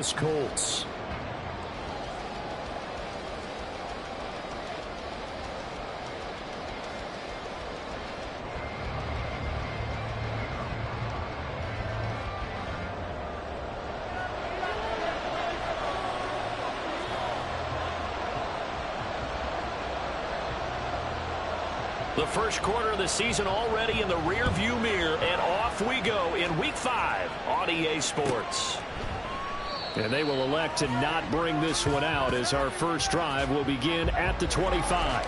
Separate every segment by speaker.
Speaker 1: Jags Colts.
Speaker 2: The first quarter of the season already in the rearview mirror, and off we go in Week 5 on EA Sports.
Speaker 1: And they will elect to not bring this one out as our first drive will begin at the 25.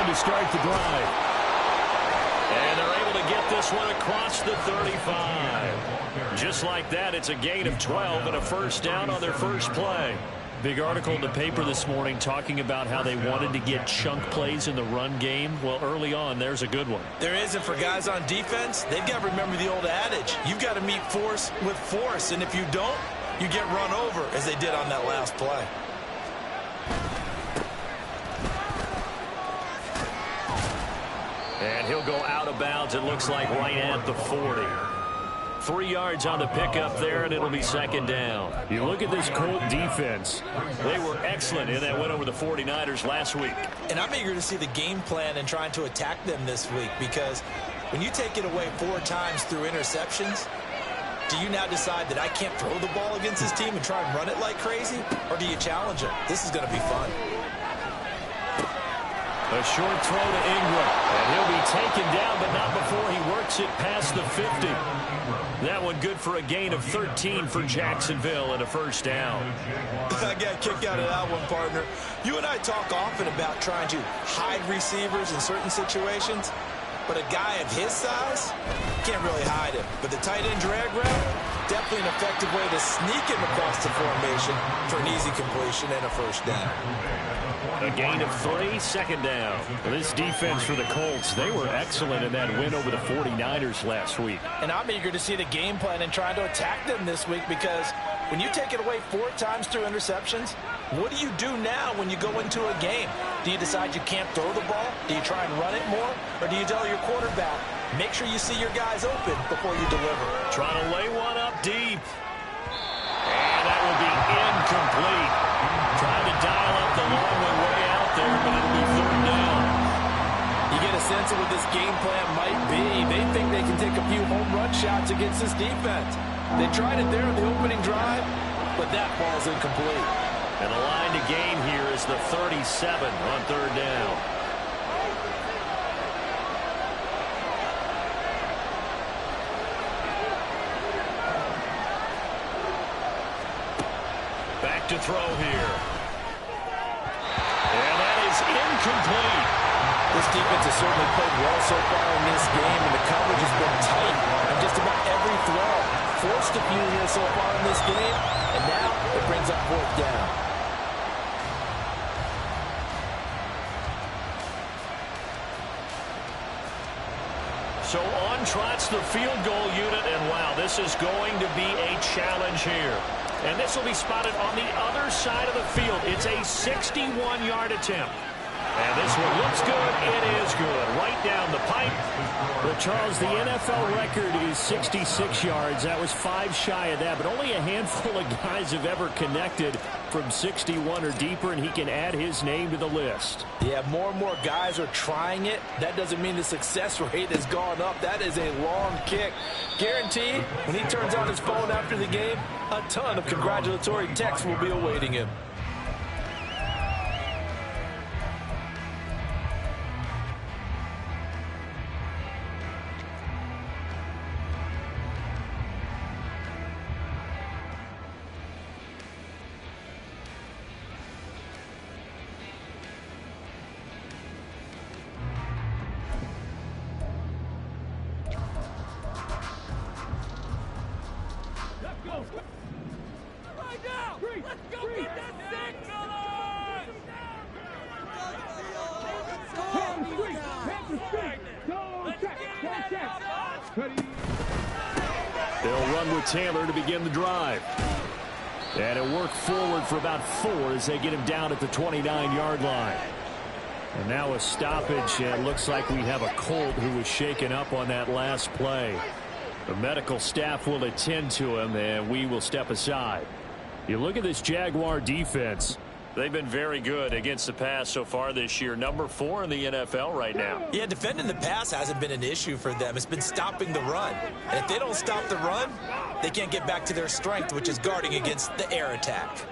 Speaker 1: To start the drive.
Speaker 2: And they're able to get this one across the 35. Just like that, it's a gain of 12 and a first down on their first play.
Speaker 1: Big article in the paper this morning talking about how they wanted to get chunk plays in the run game. Well, early on, there's a good one.
Speaker 3: There isn't for guys on defense. They've got to remember the old adage. You've got to meet force with force, and if you don't, you get run over, as they did on that last play.
Speaker 2: And he'll go out of bounds, it looks like, right at the 40. 3 yards on the pickup there, and it'll be second down.
Speaker 1: You look at this Colt defense.
Speaker 2: They were excellent in that win over the 49ers last week.
Speaker 3: And I'm eager to see the game plan and trying to attack them this week, because when you take it away 4 times through interceptions, do you now decide that I can't throw the ball against this team and try and run it like crazy? Or do you challenge them? This is going to be fun.
Speaker 2: A short throw to Ingram, and he'll be taken down, but not before he works it past the 50. That one good for a gain of 13 for Jacksonville and a first down.
Speaker 3: I got a kick out of that one, partner. You and I talk often about trying to hide receivers in certain situations, but a guy of his size can't really hide him. But the tight end drag route, definitely an effective way to sneak him across the formation for an easy completion and a first down.
Speaker 2: A gain of 3, second down.
Speaker 1: This defense for the Colts, they were excellent in that win over the 49ers last week.
Speaker 3: And I'm eager to see the game plan and trying to attack them this week, because when you take it away 4 times through interceptions, what do you do now when you go into a game? Do you decide you can't throw the ball? Do you try and run it more? Or do you tell your quarterback, make sure you see your guys open before you deliver?
Speaker 2: Trying to lay one up deep. And that will be incomplete. Trying to dial up the long one way out there, but it'll be third down.
Speaker 3: You get a sense of what this game plan might be. They think they can take a few home run shots against this defense. They tried it there in the opening drive, but that ball's incomplete.
Speaker 2: And the line to gain here is the 37 on third down. Back to throw here. And that is incomplete.
Speaker 3: This defense has certainly played well so far in this game, and the coverage has been tight on just about every throw. Forced a few here so far in this game, and now it brings up fourth down.
Speaker 2: So on trots the field goal unit, and wow, this is going to be a challenge here. And this will be spotted on the other side of the field. It's a 61-yard attempt. And this one looks good. It is good. Right down the pipe.
Speaker 1: Well, Charles, the NFL record is 66 yards. That was 5 shy of that, but only a handful of guys have ever connected from 61 or deeper, and he can add his name to the list.
Speaker 3: Yeah, more and more guys are trying it. That doesn't mean the success rate has gone up. That is a long kick. Guaranteed, when he turns on his phone after the game, a ton of congratulatory texts will be awaiting him.
Speaker 4: Let's go! Let's go! Get that
Speaker 1: run with Taylor to begin the drive. And it worked forward for about 4 as they get him down at the 29-yard line. And now a stoppage. It looks like we have a Colt who was shaken up on that last play. The medical staff will attend to him, and we will step aside. You look at this Jaguar defense.
Speaker 2: They've been very good against the pass so far this year. Number 4 in the NFL right now.
Speaker 3: Yeah, defending the pass hasn't been an issue for them. It's been stopping the run. And if they don't stop the run, they can't get back to their strength, which is guarding against the air attack.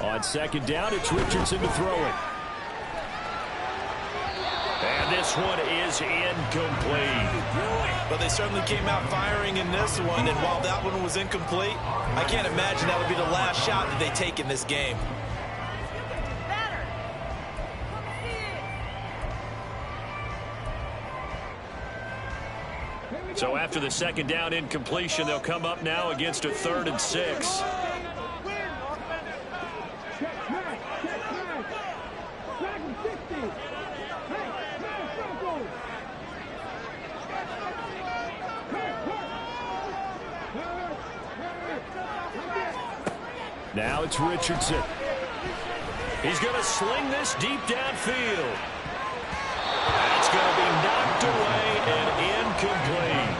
Speaker 1: On second down, it's Richardson to throw it.
Speaker 2: And this one is incomplete.
Speaker 3: But they certainly came out firing in this one, and while that one was incomplete, I can't imagine that would be the last shot that they take in this game.
Speaker 2: So after the second down incompletion, they'll come up now against a 3rd and 6.
Speaker 1: Now it's Richardson.
Speaker 2: He's going to sling this deep downfield. That's going to be knocked away and incomplete.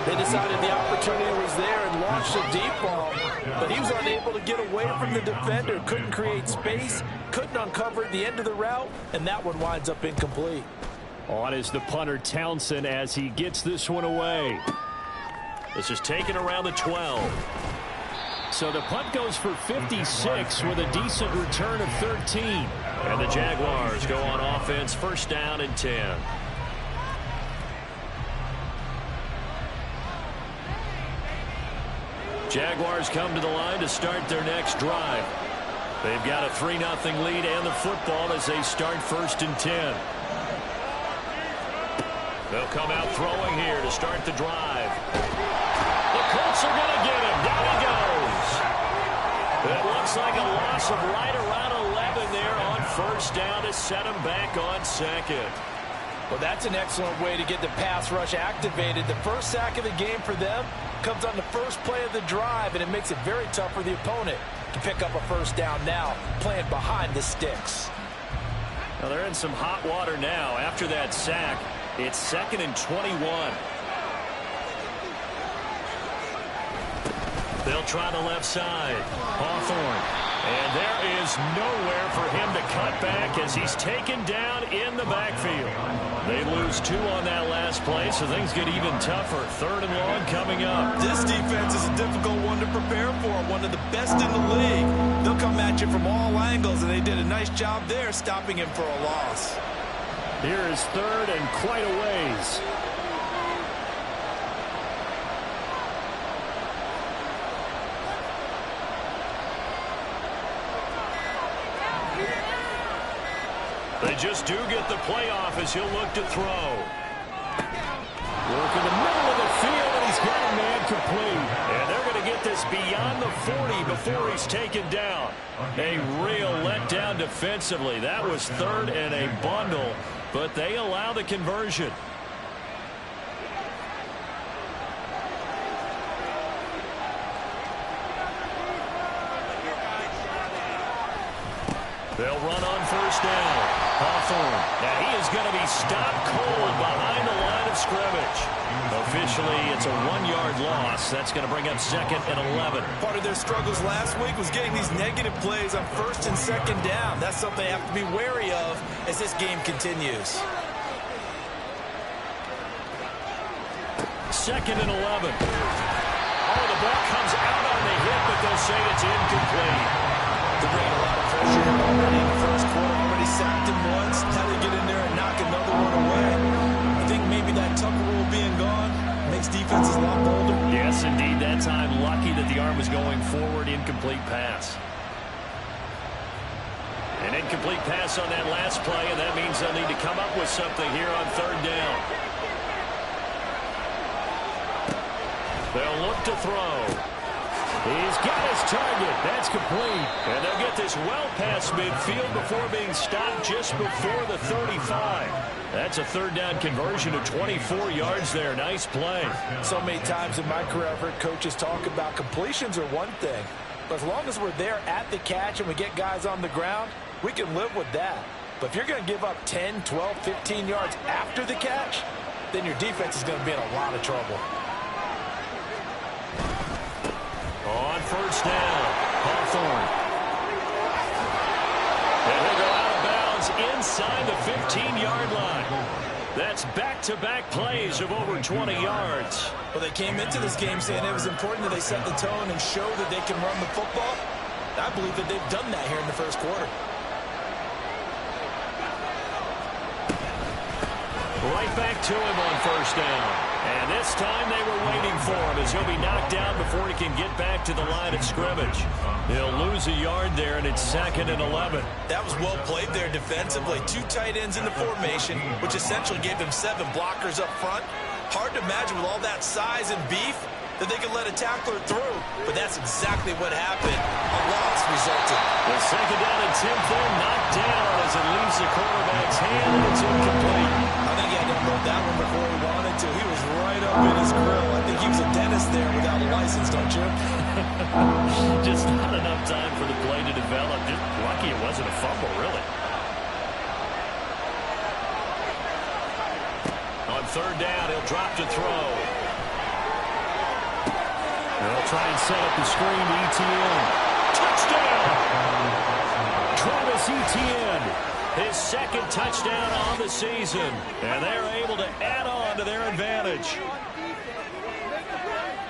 Speaker 4: They decided the opportunity was there and launched a deep ball, but he was unable to get away from the defender, couldn't create space, couldn't uncover the end of the route, and that one winds up incomplete.
Speaker 1: On is the punter Townsend as he gets this one away.
Speaker 2: This is taken around the 12.
Speaker 1: So the punt goes for 56 with a decent return of 13.
Speaker 2: And the Jaguars go on offense, 1st down and 10. Jaguars come to the line to start their next drive. They've got a 3-0 lead and the football as they start 1st and 10. They'll come out throwing here to start the drive. The Colts are going to get him. Down he goes. It looks like a loss of right around 11 there on 1st down to set him back on 2nd.
Speaker 4: Well, that's an excellent way to get the pass rush activated. The first sack of the game for them comes on the first play of the drive, and it makes it very tough for the opponent to pick up a 1st down now, playing behind the sticks.
Speaker 2: Now they're in some hot water now. After that sack, it's 2nd and 21. They'll try the left side. Hawthorne. And there is nowhere for him to cut back as he's taken down in the backfield. They lose 2 on that last play, so things get even tougher. 3rd and long coming up.
Speaker 3: This defense is a difficult one to prepare for, one of the best in the league. They'll come at you from all angles, and they did a nice job there stopping him for a loss.
Speaker 1: Here is 3rd and quite a ways.
Speaker 2: They just do get the playoff as he'll look to throw.
Speaker 1: Work in the middle of the field, and he's got a man complete.
Speaker 2: And they're going to get this beyond the 40 before he's taken down. A real letdown defensively. That was 3rd and a bundle, but they allow the conversion. They'll run on 1st down. Hawthorne. Now he is going to be stopped cold behind the line of scrimmage. Officially, it's a 1-yard loss. That's going to bring up 2nd and 11.
Speaker 3: Part of their struggles last week was getting these negative plays on 1st and 2nd down. That's something they have to be wary of as this game continues.
Speaker 2: 2nd and 11. Oh, the ball comes out on the hit, but they'll say it's incomplete.
Speaker 3: They're bringing a lot of pressure already in the 1st quarter. Already sacked him once. Now they get in there and knock another one away. I think maybe that Tucker rule being gone makes defenses a lot bolder.
Speaker 2: Yes, indeed. That time, lucky that the arm was going forward. Incomplete pass. An incomplete pass on that last play, and that means they'll need to come up with something here on 3rd down. They'll look to throw.
Speaker 1: He's got his target. That's complete.
Speaker 2: And they'll get this well past midfield before being stopped just before the 35.
Speaker 1: That's a third down conversion of 24 yards there. Nice play.
Speaker 4: So many times in my career, I've heard coaches talk about completions are one thing. But as long as we're there at the catch and we get guys on the ground, we can live with that. But if you're going to give up 10, 12, 15 yards after the catch, then your defense is going to be in a lot of trouble.
Speaker 1: On first down, Hawthorne. And he'll go out of bounds inside the 15-yard line. That's back-to-back plays of over 20 yards.
Speaker 3: Well, they came into this game saying it was important that they set the tone and show that they can run the football. I believe that they've done that here in the first quarter.
Speaker 1: Right back to him on first down. And this time they were waiting for him as he'll be knocked down before he can get back to the line of scrimmage. He'll lose a yard there, and it's 2nd and 11.
Speaker 3: That was well played there defensively. 2 tight ends in the formation, which essentially gave them 7 blockers up front. Hard to imagine with all that size and beef that they could let a tackler through. But that's exactly what happened. A loss resulted.
Speaker 1: The 2nd down and 10th there, knocked down as it leaves the quarterback's hand, and it's incomplete.
Speaker 3: I think he had to unload that one before he wanted to. He was right up in his grill. I think he was a dentist there without a license, don't you?
Speaker 1: Just not enough time for the play to develop. Just lucky it wasn't a fumble, really. On third down, he'll drop to throw. They'll try and set up the screen to Etienne. Touchdown! Travis Etienne, his 2nd touchdown on the season. And they're able to add on to their advantage.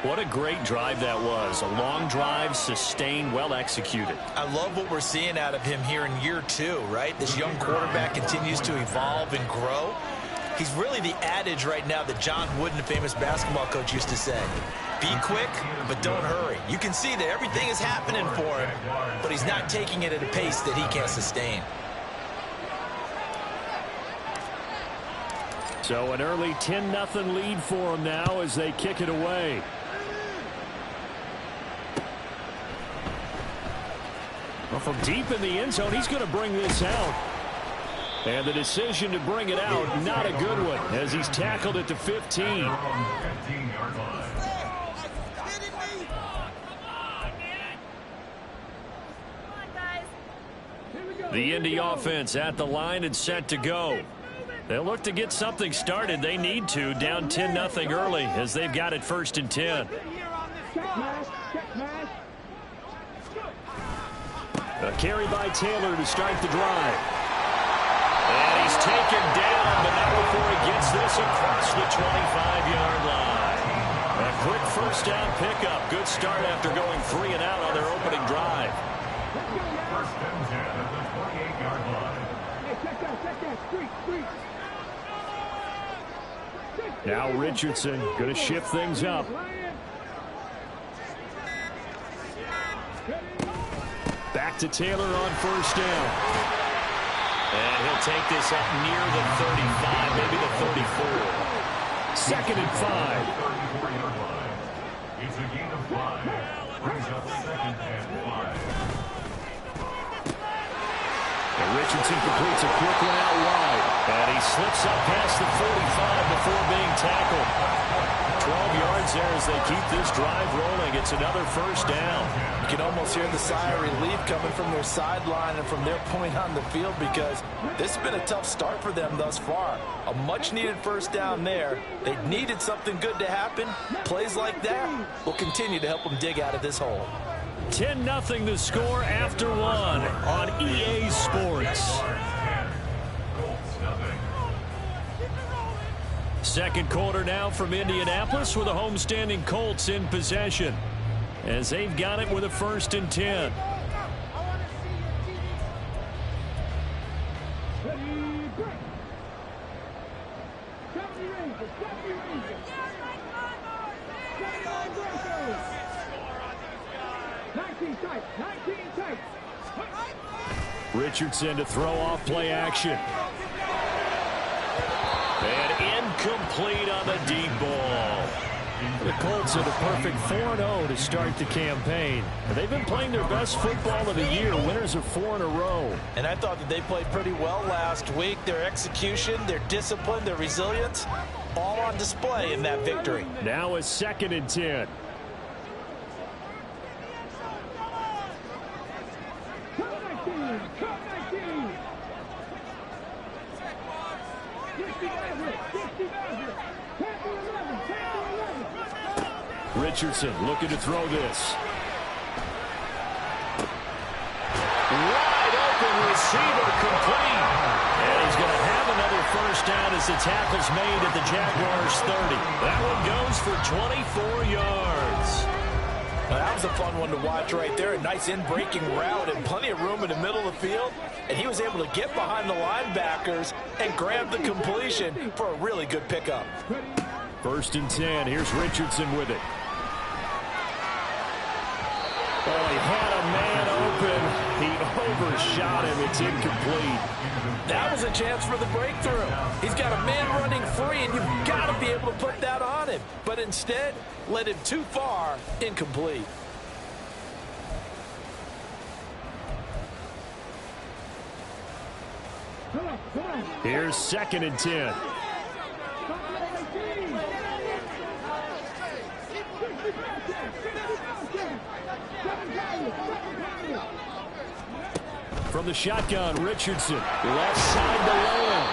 Speaker 1: What a great drive that was. A long drive, sustained, well executed.
Speaker 3: I love what we're seeing out of him here in year 2, right? This young quarterback continues to evolve and grow. He's really the adage right now that John Wooden, the famous basketball coach, used to say. Be quick, but don't hurry. You can see that everything is happening for him, but he's not taking it at a pace that he can't sustain.
Speaker 1: So an early 10-0 lead for him now as they kick it away. Well, from deep in the end zone, he's going to bring this out. And the decision to bring it out, not a good one, as he's tackled at the 15. The Indy offense at the line and set to go. They'll look to get something started. They need to, down 10-0 early, as they've got it 1st and 10. A carry by Taylor to start the drive. And he's taken down, but not before he gets this across the 25-yard line. A quick first down pickup. Good start after going 3 and out on their opening drive.
Speaker 5: First and 10 at the 28-yard line.
Speaker 1: Now Richardson going to shift things up. Back to Taylor on first down. And he'll take this up near the 35, maybe the 34. 2nd and 5.
Speaker 5: 34-yard line. It's a gain of 5. Brings up 2nd and 5.
Speaker 1: And Richardson completes a quick one out wide. And he slips up past the 45 before being tackled. 12 yards there as they keep this drive rolling. It's another first down.
Speaker 4: You can almost hear the sigh of relief coming from their sideline and from their point on the field, because this has been a tough start for them thus far. A much-needed first down there. They needed something good to happen. Plays like that will continue to help them dig out of this hole.
Speaker 1: 10-0 the score after 1 on EA Sports. Second quarter now from Indianapolis with the homestanding Colts in possession, as they've got it with a 1st and 10. Richardson to throw off play action. And incomplete on the deep ball. The Colts are the perfect 4-0 to start the campaign. They've been playing their best football of the year, winners of 4 in a row.
Speaker 4: And I thought that they played pretty well last week. Their execution, their discipline, their resilience, all on display in that victory.
Speaker 1: Now a 2nd and 10. Richardson looking to throw this.
Speaker 2: Wide open receiver complete. And he's going to have another first down as the tackle's made at the Jaguars 30. That one goes for 24 yards.
Speaker 4: Now, that was a fun one to watch right there. A nice in-breaking route and plenty of room in the middle of the field. And he was able to get behind the linebackers and grab the completion for a really good pickup.
Speaker 1: 1st and 10. Here's Richardson with it. Oh, he had a man open. He overshot him. It's incomplete.
Speaker 4: That was a chance for the breakthrough. He's got a man running free, and you've got to be able to put that on him. But instead, led him too far, incomplete.
Speaker 1: Here's 2nd and 10. From the shotgun, Richardson, left side to Lowen.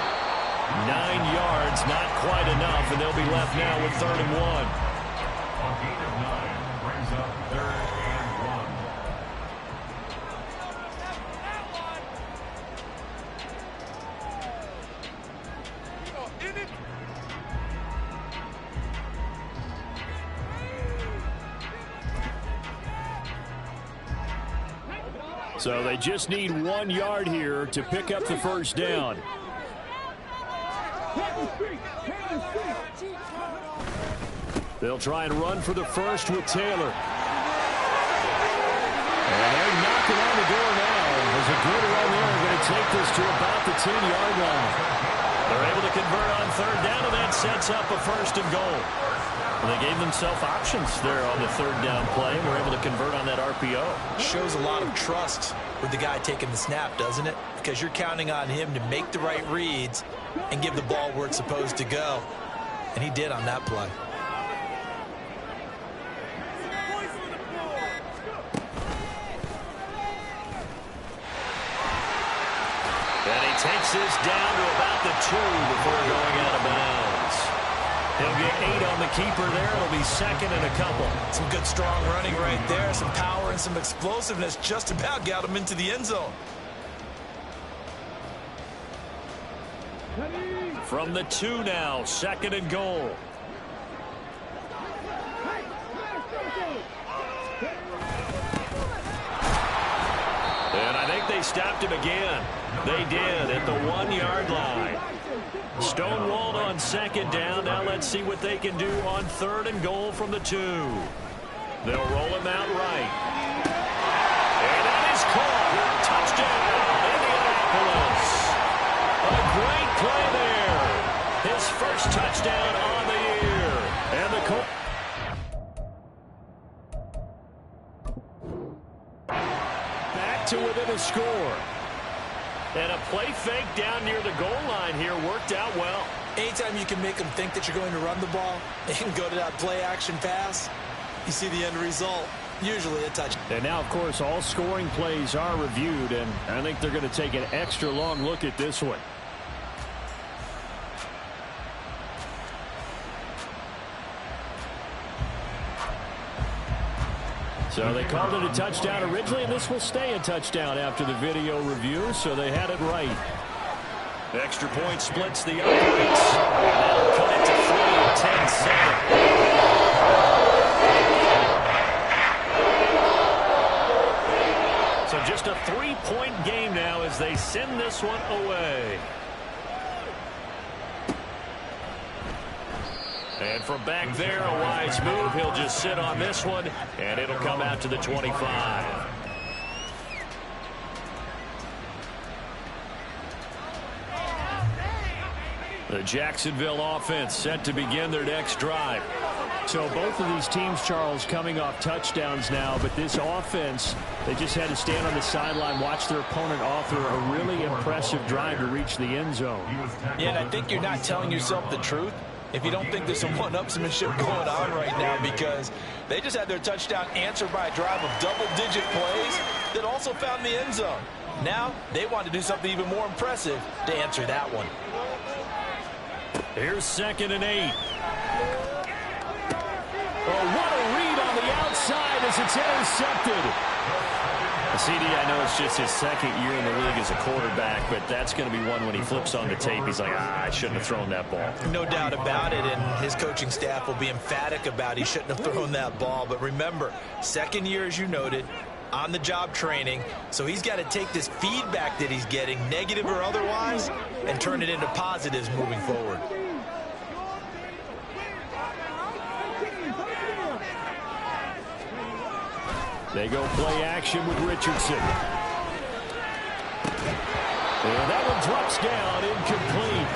Speaker 1: 9 yards, not quite enough, and they'll be left now with 3rd and 1.
Speaker 5: A gain of 9 brings up 3rd and 1.
Speaker 1: So they just need 1 yard here to pick up the first down. They'll try and run for the first with Taylor. And they're knocking on the door now. There's a good run there. They're going to take this to about the 10-yard line.
Speaker 2: They're able to convert on 3rd down, and that sets up a 1st and goal. And they gave themselves options there on the 3rd down play, and were able to convert on that RPO.
Speaker 3: Shows a lot of trust with the guy taking the snap, doesn't it? Because you're counting on him to make the right reads and give the ball where it's supposed to go. And he did on that play.
Speaker 2: And he takes this down to about the 2 before going out of bounds. He'll get 8 on the keeper there. It'll be 2nd and a couple.
Speaker 3: Some good strong running right there. Some power and some explosiveness just about got him into the end zone.
Speaker 2: From the 2 now, 2nd and goal. And I think they stopped him again. They did at the 1 yard line. Stonewalled on 2nd down. Now let's see what they can do on 3rd and goal from the 2. They'll roll him out right. And that is caught. Touchdown, Indianapolis. A great play there. His first touchdown on the year. And the Colts back to within a score. And a play fake down near the goal line here worked out well.
Speaker 3: Anytime you can make them think that you're going to run the ball and go to that play-action pass, you see the end result, usually a touchdown.
Speaker 1: And now, of course, all scoring plays are reviewed, and I think they're going to take an extra long look at this one. So they called it a touchdown originally, and this will stay a touchdown after the video review, so they had it right.
Speaker 2: Extra point splits the uprights. They'll cut it to 3, 10-7. So just a 3-point game now as they send this one away. And from back there, a wise move. He'll just sit on this one, and it'll come out to the 25. The Jacksonville offense set to begin their next drive.
Speaker 1: So both of these teams, Charles, coming off touchdowns now, but this offense, they just had to stand on the sideline, watch their opponent author a really impressive drive to reach the end zone.
Speaker 4: Yeah, and I think you're not telling yourself the truth if you don't think there's some one-upsmanship going on right now, because they just had their touchdown answered by a drive of double-digit plays that also found the end zone. Now they want to do something even more impressive to answer that one.
Speaker 1: Here's 2nd and 8. Oh, what a read on the outside as it's intercepted. CD, I know it's just his 2nd year in the league as a quarterback, but that's going to be one when he flips on the tape. He's like, I shouldn't have thrown that ball.
Speaker 3: No doubt about it, and his coaching staff will be emphatic about he shouldn't have thrown that ball. But remember, 2nd year, as you noted, on-the-job training, so he's got to take this feedback that he's getting, negative or otherwise, and turn it into positives moving forward.
Speaker 1: They go play action with Richardson. And that one drops down, incomplete.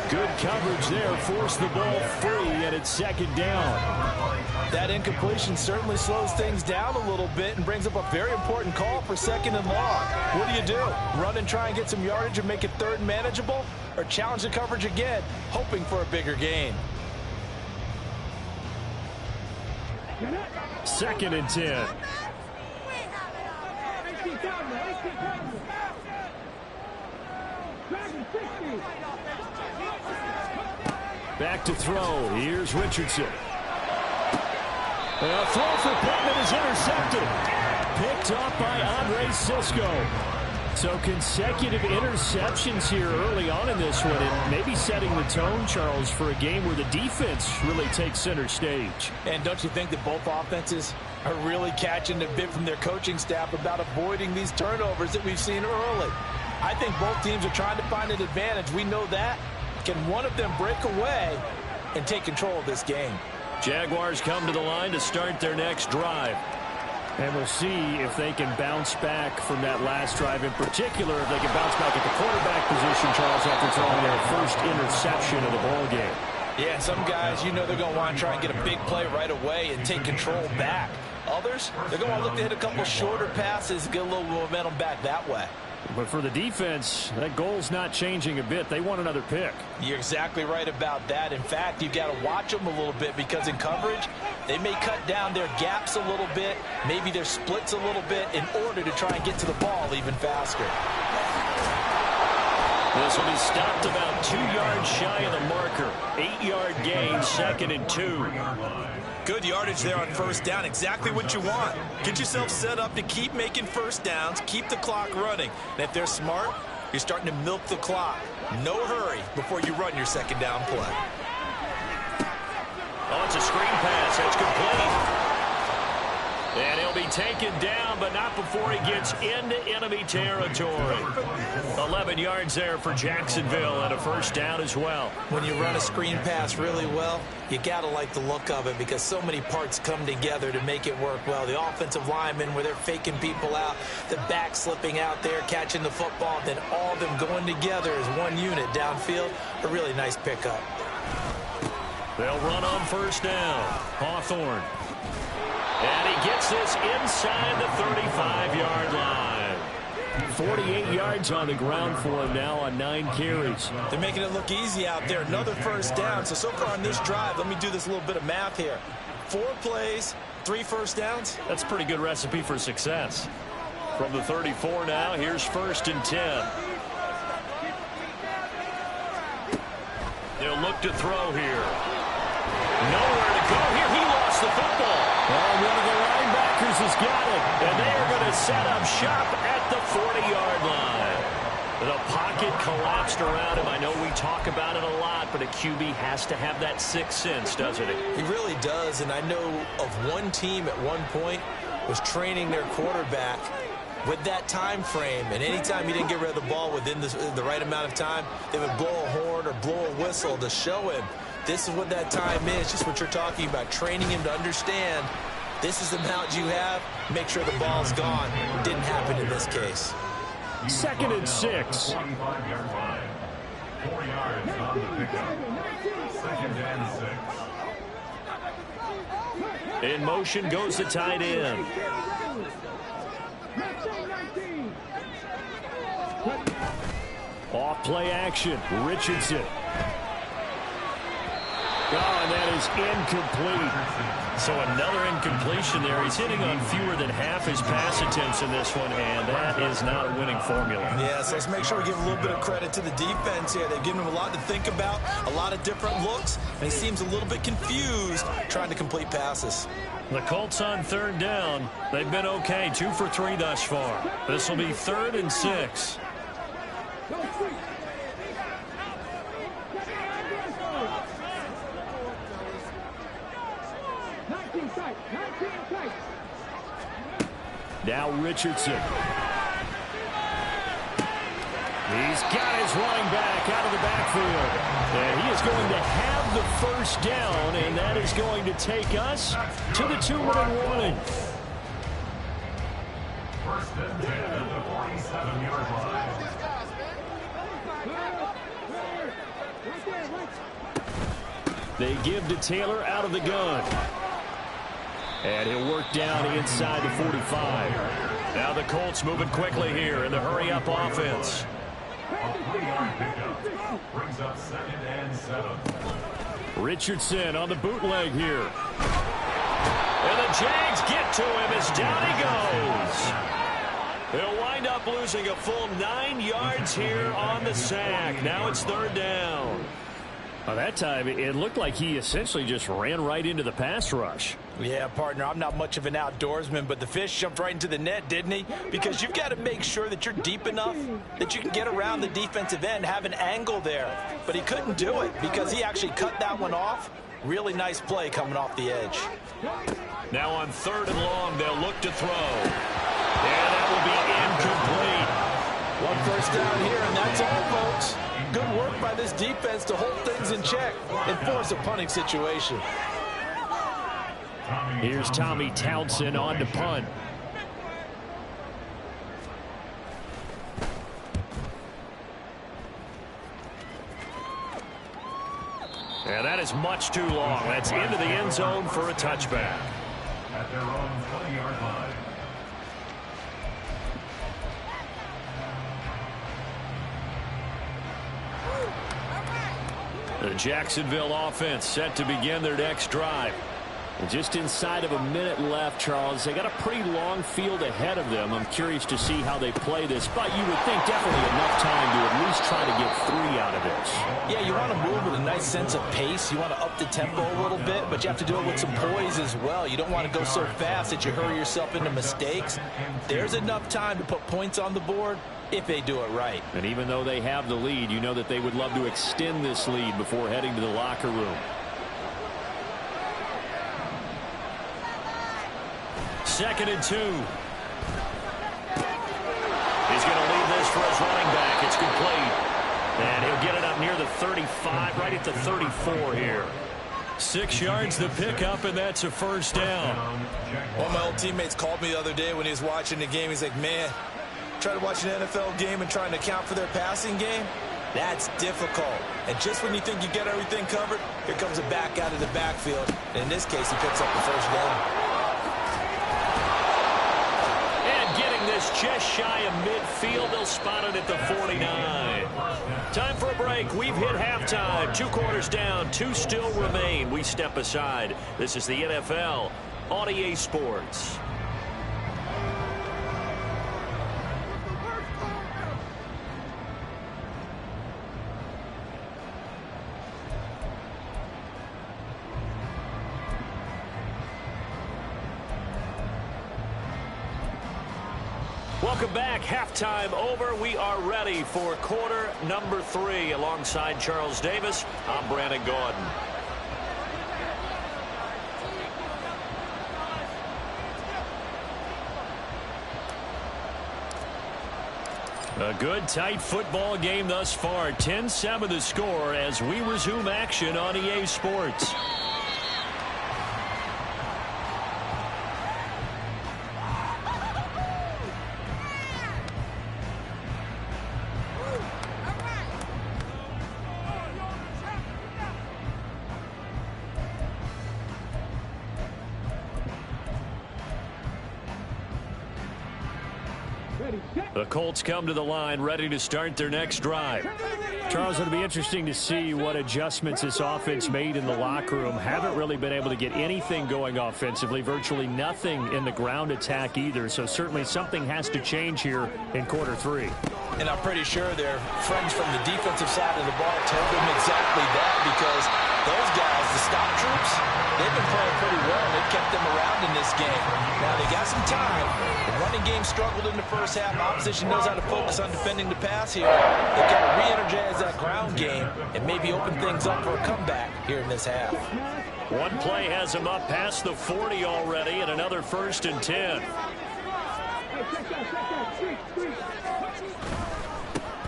Speaker 1: Good coverage there, forced the ball free, and it's 2nd down.
Speaker 4: That incompletion certainly slows things down a little bit and brings up a very important call for 2nd and long. What do? Run and try and get some yardage and make it 3rd and manageable, or challenge the coverage again, hoping for a bigger gain?
Speaker 1: 2nd and 10. Back to throw. Here's Richardson. A throw for Pittman is intercepted. Picked off by Andre Sisco. So consecutive interceptions here early on in this one, and maybe setting the tone, Charles, for a game where the defense really takes center stage.
Speaker 4: And don't you think that both offenses are really catching a bit from their coaching staff about avoiding these turnovers that we've seen early? I think both teams are trying to find an advantage. We know that. Can one of them break away and take control of this game?
Speaker 1: Jaguars come to the line to start their next drive. And we'll see if they can bounce back from that last drive, in particular, if they can bounce back at the quarterback position, Charles, after throwing their first interception of the ball game.
Speaker 4: Yeah, and some guys, you know they're going to want to try and get a big play right away and take control back. Others, they're going to look to hit a couple shorter passes, get a little momentum back that way.
Speaker 1: But for the defense, that goal's not changing a bit. They want another pick.
Speaker 4: You're exactly right about that. In fact, you've got to watch them a little bit, because in coverage, they may cut down their gaps a little bit, maybe their splits a little bit, in order to try and get to the ball even faster.
Speaker 1: This will be stopped about 2 yards shy of the marker. 8-yard gain, 2nd and 2.
Speaker 3: Good yardage there on 1st down. Exactly what you want. Get yourself set up to keep making 1st downs, keep the clock running. And if they're smart, you're starting to milk the clock. No hurry before you run your 2nd down play.
Speaker 2: Oh, it's a screen pass. That's complete. And he'll be taken down, but not before he gets into enemy territory. 11 yards there for Jacksonville, and a 1st down as well.
Speaker 3: When you run a screen pass really well, you got to like the look of it, because so many parts come together to make it work well. The offensive linemen, where they're faking people out, the back slipping out there, catching the football, then all of them going together as one unit downfield. A really nice pickup.
Speaker 2: They'll run on 1st down. Hawthorne. And he gets this inside the 35-yard line.
Speaker 1: 48 yards on the ground for him now on 9 carries.
Speaker 3: They're making it look easy out there. Another 1st down. So far on this drive, let me do this little bit of math here. 4 plays, 3 1st downs.
Speaker 2: That's a pretty good recipe for success. From the 34 now, here's 1st and 10. They'll look to throw here. Nowhere to go here. He lost the football.
Speaker 1: Well, one of the linebackers has got it.
Speaker 2: And they are going to set up shop at the 40-yard line. The pocket collapsed around him. I know we talk about it a lot, but a QB has to have that 6th sense, doesn't he?
Speaker 3: He really does, and I know of one team at one point was training their quarterback with that time frame, and anytime he didn't get rid of the ball within the right amount of time, they would blow a horn or blow a whistle to show him this is what that time is, just what you're talking about, training him to understand this is the amount you have, make sure the ball's gone. Didn't happen in this case.
Speaker 1: 2nd and 6.
Speaker 5: 25-yard line. 4 yards on the pickup. 2nd and 6.
Speaker 2: In motion goes the tight end.
Speaker 1: Off play action. Richardson. Oh, and that is incomplete.
Speaker 2: So another incompletion there. He's hitting on fewer than half his pass attempts in this one, and that is not a winning formula.
Speaker 3: Yeah, so let's make sure we give a little bit of credit to the defense here. They've given him a lot to think about, a lot of different looks, and he seems a little bit confused trying to complete passes.
Speaker 2: The Colts on third down. They've been okay, 2 for 3 thus far. This will be 3rd and 6.
Speaker 1: Now Richardson. He's got his running back out of the backfield. And he is going to have the first down, and that is going to take us to the 2-minute warning.
Speaker 5: First and 10 at the 47-yard line.
Speaker 1: They give to Taylor out of the gun. And he'll work down inside the 45.
Speaker 2: Now the Colts moving quickly here in the hurry-up offense.
Speaker 5: A 3-yard pickup brings up 2nd and 7.
Speaker 1: Richardson on the bootleg here.
Speaker 2: And the Jags get to him as down he goes. They'll wind up losing a full 9 yards here on the sack. Now it's 3rd down.
Speaker 1: Well, that time, it looked like he essentially just ran right into the pass rush.
Speaker 4: Yeah, partner, I'm not much of an outdoorsman, but the fish jumped right into the net, didn't he? Because you've got to make sure that you're deep enough that you can get around the defensive end, have an angle there. But he couldn't do it because he actually cut that one off. Really nice play coming off the edge.
Speaker 2: Now on 3rd and long, they'll look to throw. And that will be incomplete.
Speaker 4: 1 first down here, and that's all, folks. Good work by this defense to hold things in check and force a punting situation.
Speaker 1: Here's Tommy Townsend on to punt.
Speaker 2: And that is much too long. That's into the end zone for a touchback.
Speaker 5: At their own 20-yard line.
Speaker 1: The Jacksonville offense set to begin their next drive. And just inside of a minute left, Charles. They got a pretty long field ahead of them. I'm curious to see how they play this, but you would think definitely enough time to at least try to get 3 out of this.
Speaker 4: Yeah, you want to move with a nice sense of pace. You want to up the tempo a little bit, but you have to do it with some poise as well. You don't want to go so fast that you hurry yourself into mistakes. There's enough time to put points on the board if they do it right.
Speaker 1: And even though they have the lead, you know that they would love to extend this lead before heading to the locker room.
Speaker 2: 2nd and 2. He's going to leave this for his running back. It's complete. And he'll get it up near the 35, right at the 34 here. 6 yards the pickup, and that's a first down.
Speaker 3: One of my old teammates called me the other day when he was watching the game. He's like, man, try to watch an NFL game and trying to account for their passing game. That's difficult. And just when you think you get everything covered, here comes a back out of the backfield. And in this case, he picks up the first down.
Speaker 2: Just shy of midfield. They'll spot it at the 49. Time for a break. We've hit halftime. 2 quarters down. 2 still remain. We step aside. This is the NFL on EA Sports. Welcome back. Halftime over. We are ready for quarter number 3. Alongside Charles Davis, I'm Brandon Gordon. A good, tight football game thus far. 10-7 the score as we resume action on EA Sports.
Speaker 1: The Colts come to the line ready to start their next drive. Charles, it'll be interesting to see what adjustments this offense made in the locker room. Haven't really been able to get anything going offensively, virtually nothing in the ground attack either. So certainly something has to change here in quarter three.
Speaker 4: And I'm pretty sure their friends from the defensive side of the ball told them exactly that, because those guys, the stop troops, they've been playing pretty well. They've kept them around in this game. Now they got some time. The running game struggled in the first half. Opposition knows how to focus on defending the pass here. They've got to re-energize that ground game and maybe open things up for a comeback here in this half.
Speaker 2: One play has him up past the 40 already, and another 1st and 10.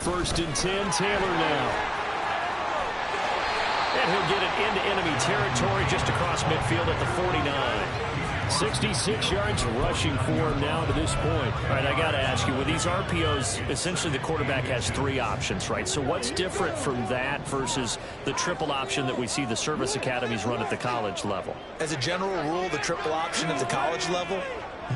Speaker 1: 1st and 10, Taylor now.
Speaker 2: And he'll get it into enemy territory just across midfield at the 49.
Speaker 1: 66 yards rushing for him now to this point.
Speaker 2: All right, I got to ask you, with these RPOs, essentially the quarterback has 3 options, right? So what's different from that versus the triple option that we see the service academies run at the college level?
Speaker 3: As a general rule, the triple option at the college level,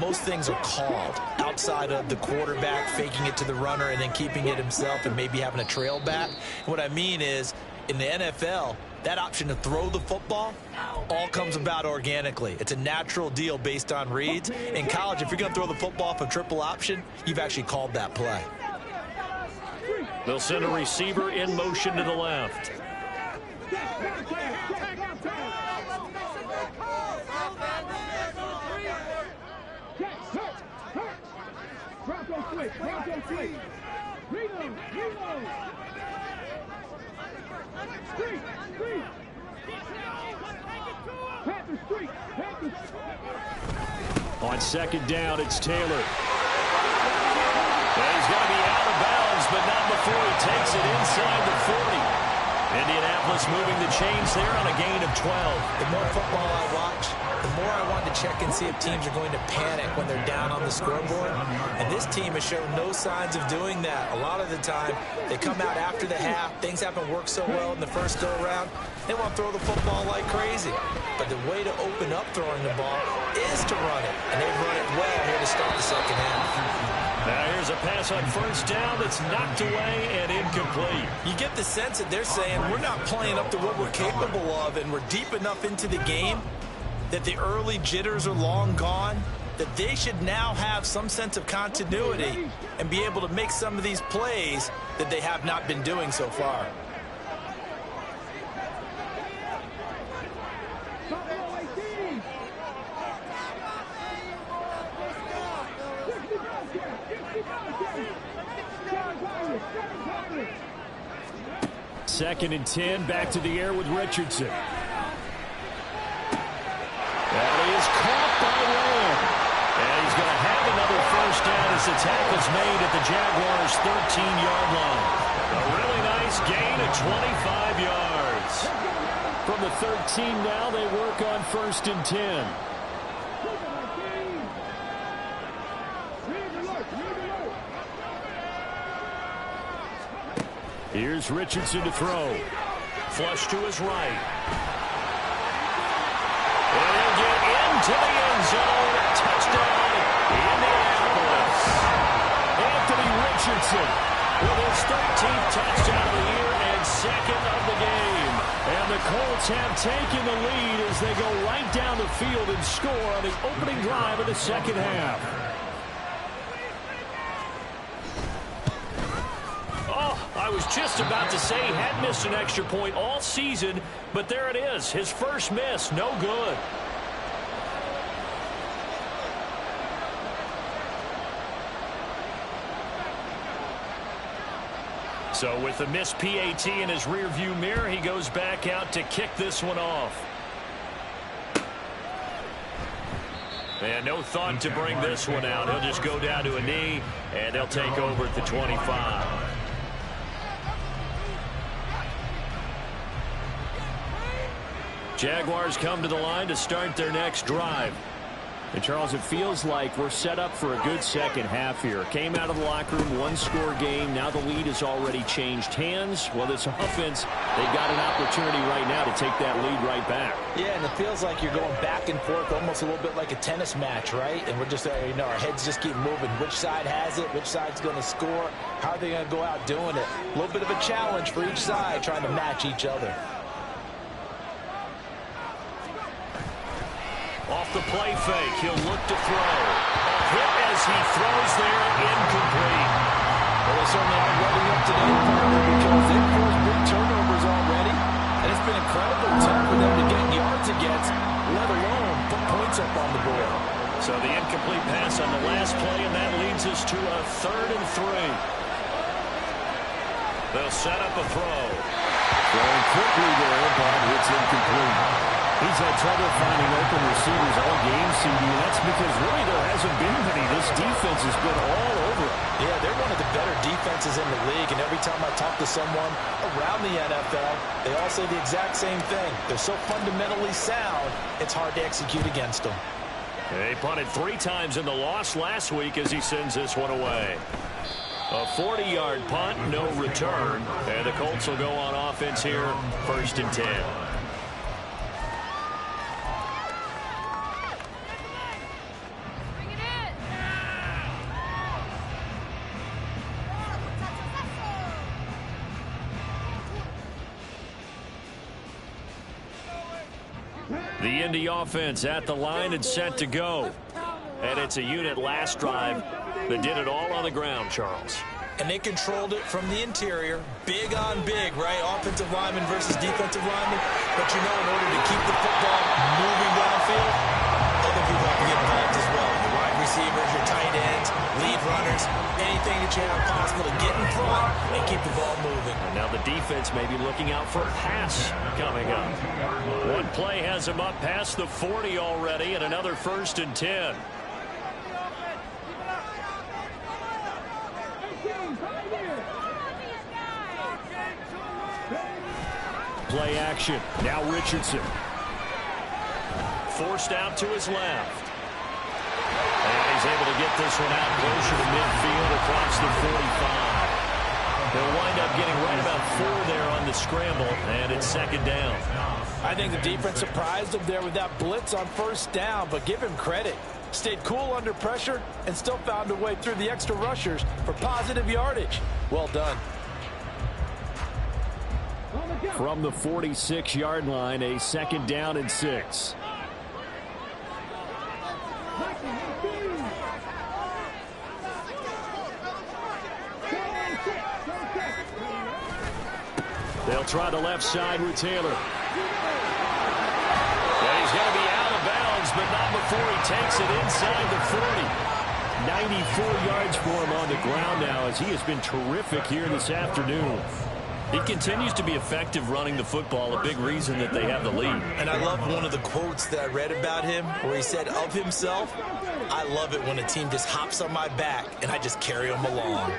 Speaker 3: most things are called outside of the quarterback faking it to the runner and then keeping it himself and maybe having a trail back. What I mean is, in the NFL, that option to throw the football all comes about organically. It's a natural deal based on reads. In college, if you're going to throw the football off a triple option, you've actually called that play.
Speaker 2: They'll send a receiver in motion to the left.
Speaker 1: On 2nd down, it's Taylor.
Speaker 2: And he's going to be out of bounds, but not before he takes it inside the 40. Indianapolis moving the chains there on a gain of 12.
Speaker 3: The more football I watch, the more I want to check and see if teams are going to panic when they're down on the scoreboard. And this team has shown no signs of doing that. A lot of the time, they come out after the half. Things haven't worked so well in the first go-around. They want to throw the football like crazy. But the way to open up throwing the ball is to run it. And they've run it well here to start the second half.
Speaker 2: Now here's a pass on 1st down that's knocked away and incomplete.
Speaker 3: You get the sense that they're saying we're not playing up to what we're capable of, and we're deep enough into the game that the early jitters are long gone, that they should now have some sense of continuity and be able to make some of these plays that they have not been doing so far.
Speaker 1: Second and 10, back to the air with Richardson.
Speaker 2: And he is caught by Lamb. And he's going to have another 1st down as the tackle's made at the Jaguars' 13-yard line. A really nice gain of 25 yards.
Speaker 1: From the 13 now, they work on 1st and 10. Here's Richardson to throw.
Speaker 2: Flush to his right. And he'll get into the end zone. Touchdown, Indianapolis.
Speaker 1: Anthony Richardson
Speaker 2: with his 13th touchdown of the year and 2nd of the game.
Speaker 1: And the Colts have taken the lead as they go right down the field and score on the opening drive of the second half.
Speaker 2: I was just about to say he had missed an extra point all season, but there it is. His first miss, no good. So with the missed PAT in his rearview mirror, he goes back out to kick this one off. And no thought to bring this one out. He'll just go down to a knee, and they'll take over at the 25.
Speaker 1: Jaguars come to the line to start their next drive. And Charles, it feels like we're set up for a good second half here. Came out of the locker room, one-score game. Now the lead has already changed hands. Well, this offense, they've got an opportunity right now to take that lead right back.
Speaker 4: Yeah, and it feels like you're going back and forth almost a little bit like a tennis match, right? And we're just, our heads just keep moving. Which side has it? Which side's going to score? How are they going to go out doing it? A little bit of a challenge for each side trying to match each other.
Speaker 2: Off the play fake, he'll look to throw. A hit as he throws there, incomplete.
Speaker 4: Well, they certainly aren't letting up today, partner, because they've forced big turnovers already, and it's been incredibly tough for them to get yards against, let alone put points up on the board.
Speaker 2: So the incomplete pass on the last play, and that leads us to a 3rd and 3. They'll set up a throw.
Speaker 1: Throwing quickly there, but it's incomplete. He's had trouble finding open receivers all game, CD, and that's because really there hasn't been many. This defense has been all over it.
Speaker 4: Yeah, they're one of the better defenses in the league, and every time I talk to someone around the NFL, they all say the exact same thing. They're so fundamentally sound, it's hard to execute against them.
Speaker 2: They punted 3 times in the loss last week as he sends this one away. A 40-yard punt, no return, and the Colts will go on offense here, 1st and 10. The Indy offense at the line and set to go. And it's a unit last drive that did it all on the ground, Charles.
Speaker 3: And they controlled it from the interior. Big on big, right? Offensive lineman versus defensive lineman. But you know, in order to keep the football moving downfield, other people have to get involved as well. Your wide receivers, your tight ends, lead runners, anything that you have possible to get in front and keep the ball moving.
Speaker 2: And now the defense may be looking out for a pass coming up. One play has him up past the 40 already, and another 1st and 10.
Speaker 1: Play action. Now Richardson.
Speaker 2: Forced out to his left. And he's able to get this one out closer to midfield across the 45. They'll wind up getting right about 4 there on the scramble, and it's 2nd down.
Speaker 4: I think the defense surprised him there with that blitz on 1st down, but give him credit. Stayed cool under pressure and still found a way through the extra rushers for positive yardage. Well done.
Speaker 1: From the 46-yard line, a 2nd down and 6. They'll try the left side with Taylor.
Speaker 2: And he's going to be out of bounds, but not before he takes it inside the 40.
Speaker 1: 94 yards for him on the ground now as he has been terrific here this afternoon.
Speaker 2: He continues to be effective running the football, a big reason that they have the lead.
Speaker 3: And I love one of the quotes that I read about him where he said of himself, I love it when a team just hops on my back and I just carry them along.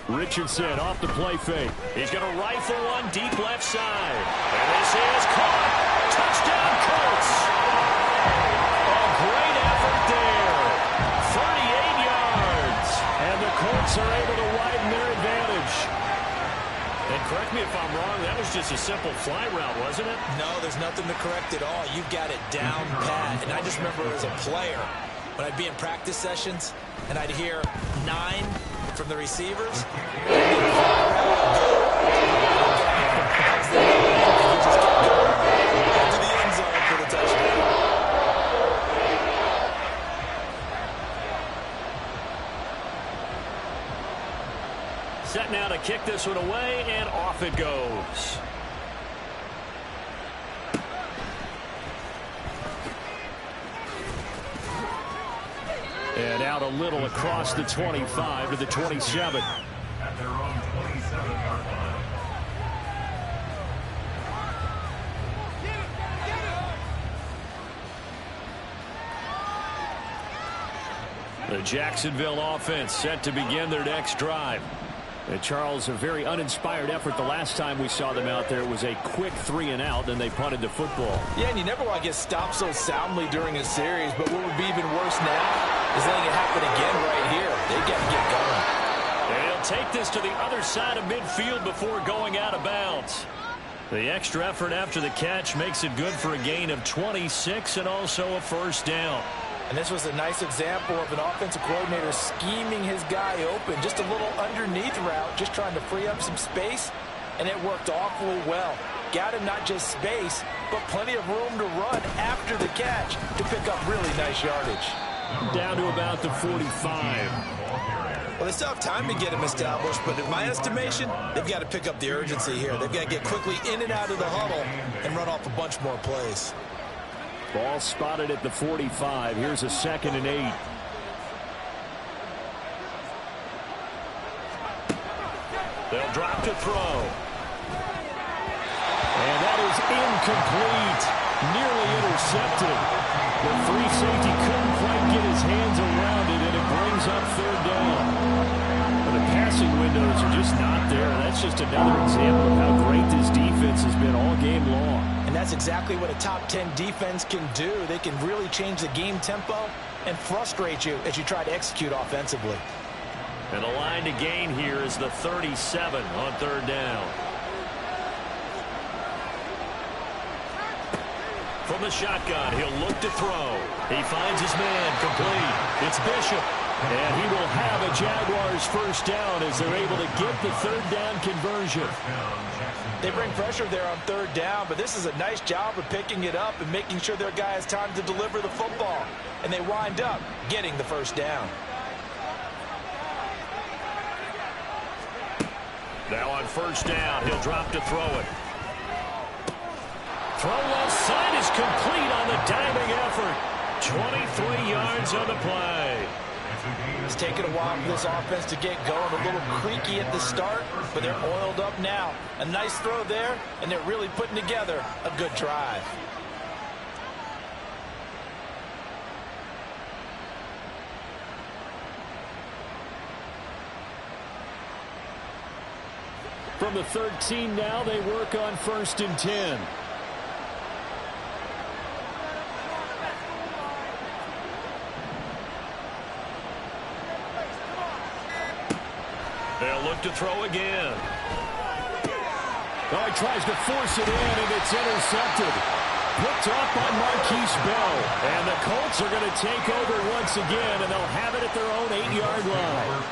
Speaker 1: Richardson off the play fake.
Speaker 2: He's going to rifle one deep left side. And this is caught. Touchdown, Colts. A great effort there. 38 yards.
Speaker 1: And the Colts are able to widen their advantage.
Speaker 2: And correct me if I'm wrong, that was just a simple fly route, wasn't it?
Speaker 3: No, there's nothing to correct at all. You've got it down pat. And I just remember as a player, when I'd be in practice sessions, and I'd hear 9 from the receivers.
Speaker 2: Set now to kick this one away, and off it goes.
Speaker 1: And out a little across the 25 to the 27.
Speaker 5: At their own 27-yard line.
Speaker 1: The Jacksonville offense set to begin their next drive. And Charles, a very uninspired effort the last time we saw them out there. It was a quick 3 and out, then they punted the football.
Speaker 4: Yeah, and you never want to get stopped so soundly during a series, but what would be even worse now is letting it happen again right here. They got to get going.
Speaker 2: And he'll take this to the other side of midfield before going out of bounds. The extra effort after the catch makes it good for a gain of 26 and also a first down.
Speaker 4: And this was a nice example of an offensive coordinator scheming his guy open. Just a little underneath route, just trying to free up some space, and it worked awfully well. Got him not just space, but plenty of room to run after the catch to pick up really nice yardage.
Speaker 1: Down to about the 45.
Speaker 3: Well, they still have time to get him established, but in my estimation, they've got to pick up the urgency here. They've got to get quickly in and out of the huddle and run off a bunch more plays.
Speaker 1: Ball spotted at the 45. Here's a 2nd and 8.
Speaker 2: They'll drop to throw.
Speaker 1: And that is incomplete. Nearly intercepted. The free safety couldn't quite get his hands around it, and it brings up 3rd down. But the passing windows are just not there. That's just another example of how great this defense has been all game long.
Speaker 4: And that's exactly what a top 10 defense can do. They can really change the game tempo and frustrate you as you try to execute offensively.
Speaker 2: And the line to gain here is the 37 on 3rd down. From the shotgun, he'll look to throw. He finds his man complete. It's Bishop. And he will have a Jaguars first down as they're able to get the 3rd down conversion.
Speaker 4: They bring pressure there on 3rd down, but this is a nice job of picking it up and making sure their guy has time to deliver the football. And they wind up getting the first down.
Speaker 2: Now on 1st down, he'll drop to throw it. Throw left side is complete on the diving effort. 23 yards on the play.
Speaker 4: It's taken a while for this offense to get going. A little creaky at the start, but they're oiled up now. A nice throw there, and they're really putting together a good drive.
Speaker 1: From the 13 now, they work on 1st and 10.
Speaker 2: They'll look to throw again.
Speaker 1: Oh, he tries to force it in, and it's intercepted. Picked off by Marquise Bell. And the Colts are going to take over once again, and they'll have it at their own 8-yard line.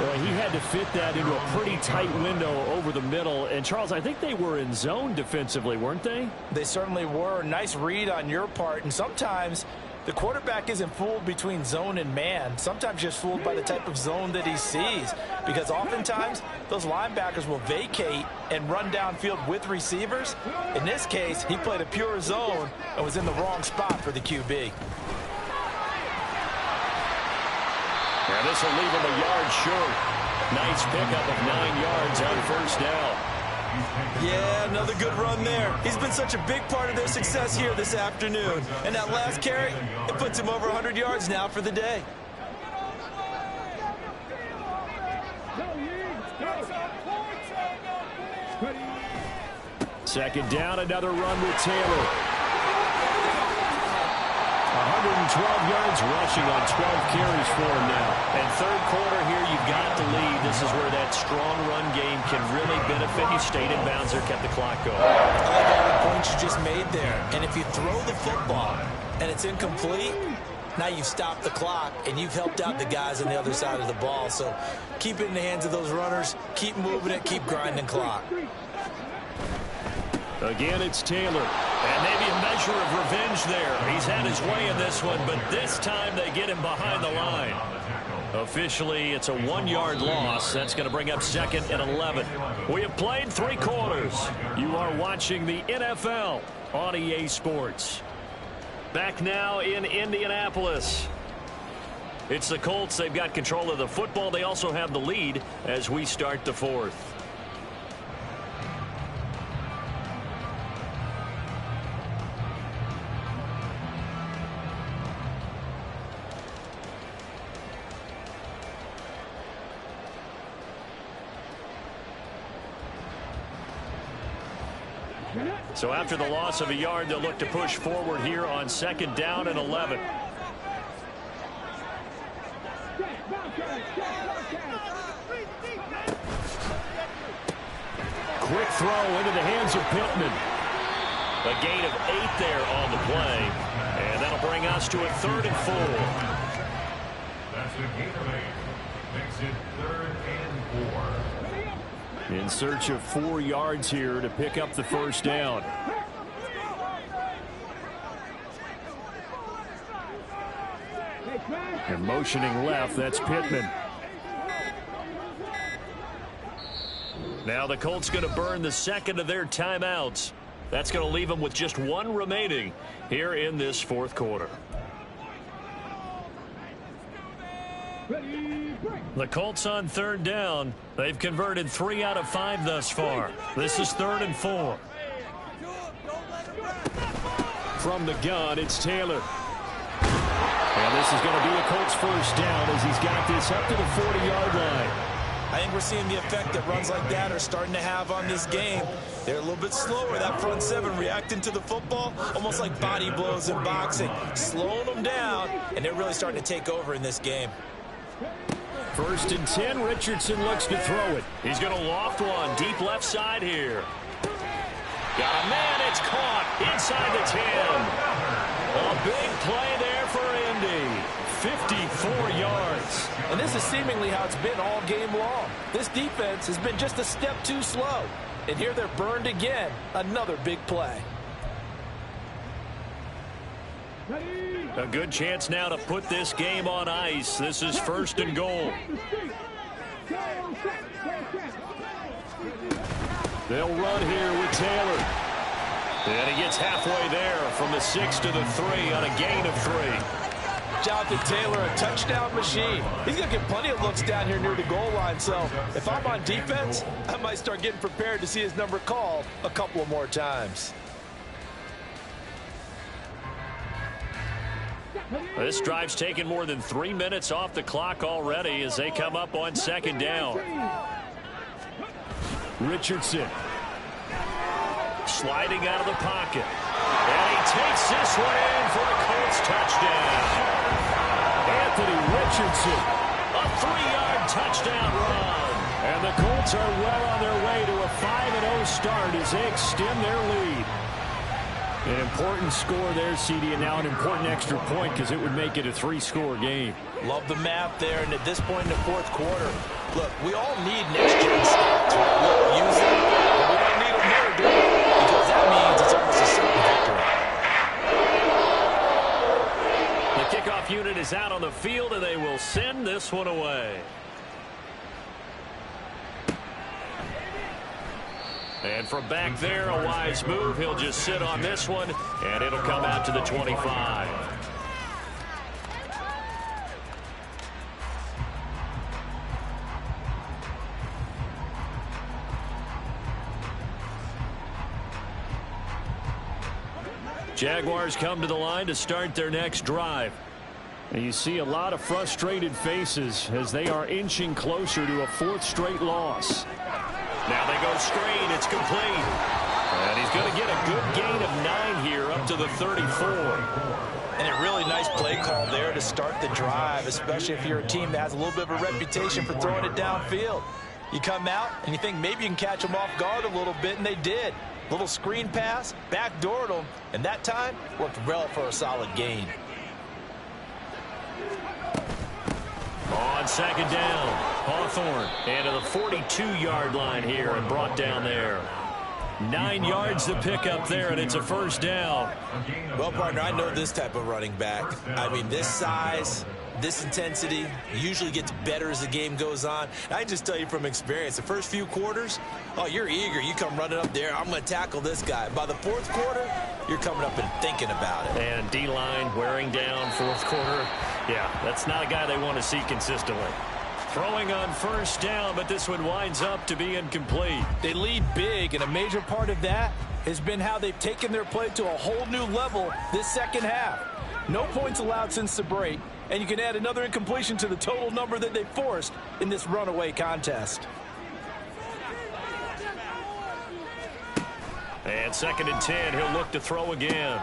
Speaker 1: Well, he had to fit that into a pretty tight window over the middle. And, Charles, I think they were in zone defensively, weren't they?
Speaker 4: They certainly were. Nice read on your part. And sometimes the quarterback isn't fooled between zone and man. Sometimes just fooled by the type of zone that he sees. Because oftentimes, those linebackers will vacate and run downfield with receivers. In this case, he played a pure zone and was in the wrong spot for the QB.
Speaker 2: And this will leave him a yard short. Nice pickup of 9 yards on 1st down.
Speaker 3: Yeah, another good run there. He's been such a big part of their success here this afternoon. And that last carry, it puts him over 100 yards now for the day.
Speaker 1: Second down, another run with Taylor. 112 yards rushing on 12 carries for him now.
Speaker 2: And 3rd quarter here, you've got to lead. This is where that strong run game can really benefit you. Stayed in bounds there, kept the clock going.
Speaker 3: I like all the points you just made there. And if you throw the football and it's incomplete, now you've stopped the clock and you've helped out the guys on the other side of the ball. So keep it in the hands of those runners. Keep moving it. Keep grinding clock.
Speaker 1: Again, it's Taylor.
Speaker 2: And maybe a measure of revenge there. He's had his way in this one, but this time they get him behind the line. Officially, it's a 1-yard loss. That's going to bring up 2nd and 11. We have played 3 quarters.
Speaker 1: You are watching the NFL on EA Sports.
Speaker 2: Back now in Indianapolis. It's the Colts. They've got control of the football. They also have the lead as we start the 4th. So after the loss of a yard, they'll look to push forward here on 2nd down and 11.
Speaker 1: Quick throw into the hands of Pittman.
Speaker 2: A gain of 8 there on the play. And that'll bring us to a 3rd and 4.
Speaker 5: That's a gain of 8. Makes it 3rd and 4.
Speaker 1: In search of 4 yards here to pick up the first down. And motioning left, that's Pittman.
Speaker 2: Now the Colts going to burn the second of their timeouts. That's going to leave them with just 1 remaining here in this 4th quarter. The Colts on 3rd down. They've converted 3 out of 5 thus far. This is 3rd and 4.
Speaker 1: From the gun, it's Taylor. And this is going to be a Colts first down as he's got this up to the 40-yard line.
Speaker 3: I think we're seeing the effect that runs like that are starting to have on this game. They're a little bit slower, that front 7 reacting to the football, almost like body blows in boxing, slowing them down, and they're really starting to take over in this game.
Speaker 1: 1st and 10, Richardson looks to throw it.
Speaker 2: He's going to loft one deep left side here. Got a man, it's caught inside the 10. A big play there for Indy. 54 yards.
Speaker 4: And this is seemingly how it's been all game long. This defense has been just a step too slow. And here they're burned again. Another big play.
Speaker 2: A good chance now to put this game on ice. This is 1st and goal.
Speaker 1: They'll run here with Taylor.
Speaker 2: And he gets halfway there from the 6 to the 3 on a gain of 3.
Speaker 4: Jonathan Taylor, a touchdown machine. He's going to get plenty of looks down here near the goal line. So if I'm on defense, I might start getting prepared to see his number called a couple of more times.
Speaker 2: This drive's taken more than 3 minutes off the clock already as they come up on 2nd down.
Speaker 1: Richardson.
Speaker 2: Sliding out of the pocket. And he takes this one in for a Colts touchdown.
Speaker 1: Anthony Richardson.
Speaker 2: A 3-yard touchdown run.
Speaker 1: And the Colts are well on their way to a 5-0 start as they extend their lead. An important score there, CD, and now an important extra point because it would make it a 3-score game.
Speaker 4: Love the math there, and at this point in the 4th quarter, look, we all need next-gen stats. We'll use them, but we don't need them here, do we? Because that means it's almost a certain victory.
Speaker 2: The kickoff unit is out on the field, and they will send this one away. And from back there, a wise move. He'll just sit on this one, and it'll come out to the 25.
Speaker 1: Jaguars come to the line to start their next drive. And you see a lot of frustrated faces as they are inching closer to a 4th straight loss.
Speaker 2: Now they go screen. It's complete. And he's going to get a good gain of 9 here up to the 34.
Speaker 3: And a really nice play call there to start the drive, especially if you're a team that has a little bit of a reputation for throwing it downfield. You come out and you think maybe you can catch them off guard a little bit, and they did. Little screen pass, backdoored them, and that time worked well for a solid gain.
Speaker 2: On 2nd down, Hawthorne and to the 42-yard line here and brought down there. 9 yards to pick up there, and it's a 1st down.
Speaker 3: Well, partner, I know this type of running back. I mean, this size, this intensity usually gets better as the game goes on. And I just tell you from experience, the first few quarters, oh, you're eager. You come running up there, I'm going to tackle this guy. By the 4th quarter, you're coming up and thinking about it.
Speaker 2: And D-line wearing down 4th quarter. Yeah, that's not a guy they want to see consistently. Throwing on 1st down, but this one winds up to be incomplete.
Speaker 4: They lead big, and a major part of that has been how they've taken their play to a whole new level this 2nd half. No points allowed since the break, and you can add another incompletion to the total number that they forced in this runaway contest.
Speaker 2: And 2nd and 10, he'll look to throw again.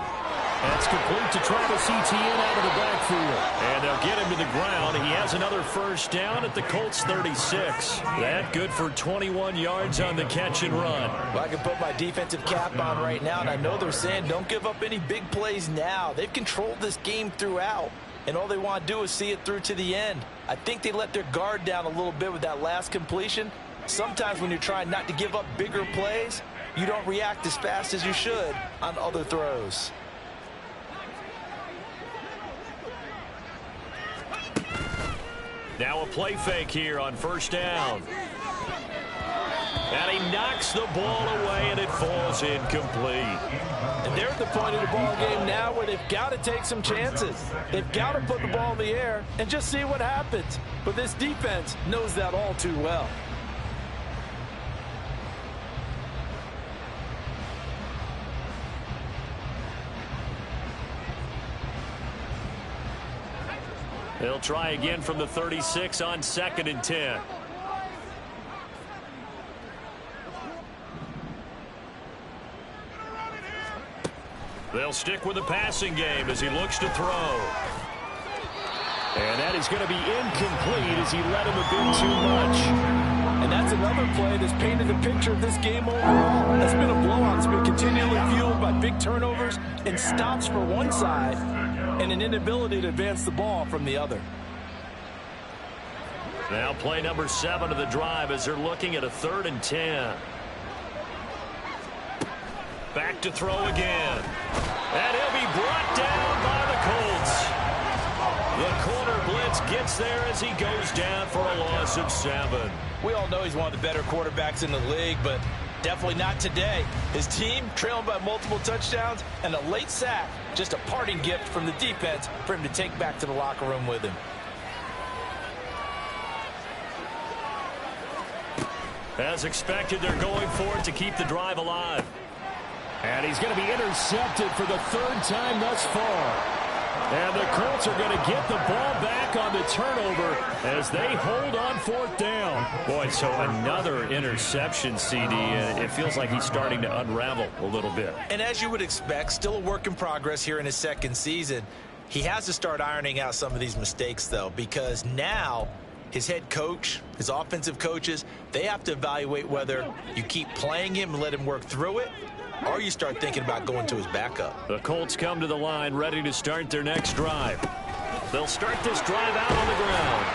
Speaker 1: That's complete to Travis Etienne out of the backfield.
Speaker 2: And they'll get him to the ground. He has another first down at the Colts 36. That good for 21 yards on the catch and run.
Speaker 4: Well, I can put my defensive cap on right now, and I know they're saying don't give up any big plays now. They've controlled this game throughout, and all they want to do is see it through to the end. I think they let their guard down a little bit with that last completion. Sometimes when you're trying not to give up bigger plays, you don't react as fast as you should on other throws.
Speaker 2: Now a play fake here on first down. And he knocks the ball away, and it falls incomplete.
Speaker 4: And they're at the point of the ball game now where they've got to take some chances. They've got to put the ball in the air and just see what happens. But this defense knows that all too well.
Speaker 2: They'll try again from the 36 on 2nd and 10. They'll stick with the passing game as he looks to throw.
Speaker 1: And that is going to be incomplete as he let him a bit too much.
Speaker 4: And that's another play that's painted the picture of this game overall. That's been a blowout. It's been continually fueled by big turnovers and stops for one side and an inability to advance the ball from the other.
Speaker 2: Now play number 7 of the drive as they're looking at a 3rd and 10. Back to throw again. And he'll be brought down by the Colts. The corner blitz gets there as he goes down for a loss of 7.
Speaker 4: We all know he's one of the better quarterbacks in the league, but definitely not today. His team trailing by multiple touchdowns and a late sack. Just a parting gift from the defense for him to take back to the locker room with him.
Speaker 2: As expected, they're going for it to keep the drive alive.
Speaker 1: And he's going to be intercepted for the 3rd time thus far. And the Colts are going to get the ball back on the turnover as they hold on 4th down.
Speaker 2: Boy, so another interception, CD, and it feels like he's starting to unravel a little bit.
Speaker 3: And as you would expect, still a work in progress here in his 2nd season. He has to start ironing out some of these mistakes, though, because now his head coach, his offensive coaches, they have to evaluate whether you keep playing him and let him work through it, or you start thinking about going to his backup.
Speaker 2: The Colts come to the line ready to start their next drive. They'll start this drive out on the ground.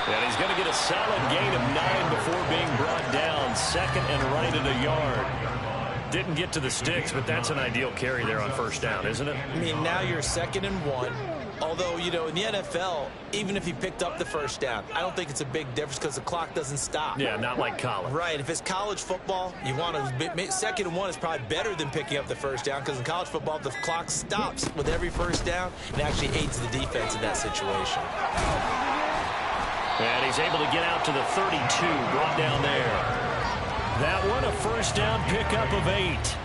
Speaker 2: And he's going to get a solid gain of 9 before being brought down. 2nd and right at a yard. Didn't get to the sticks, but that's an ideal carry there on first down, isn't it?
Speaker 3: I mean, now you're 2nd and 1. Although, you know, in the NFL, even if he picked up the first down, I don't think it's a big difference because the clock doesn't stop.
Speaker 2: Yeah, not like college.
Speaker 3: Right. If it's college football, you want to 2nd and 1 is probably better than picking up the first down because in college football, the clock stops with every first down and actually aids the defense in that situation.
Speaker 2: And he's able to get out to the 32, brought down there. That one, a first down pickup of 8.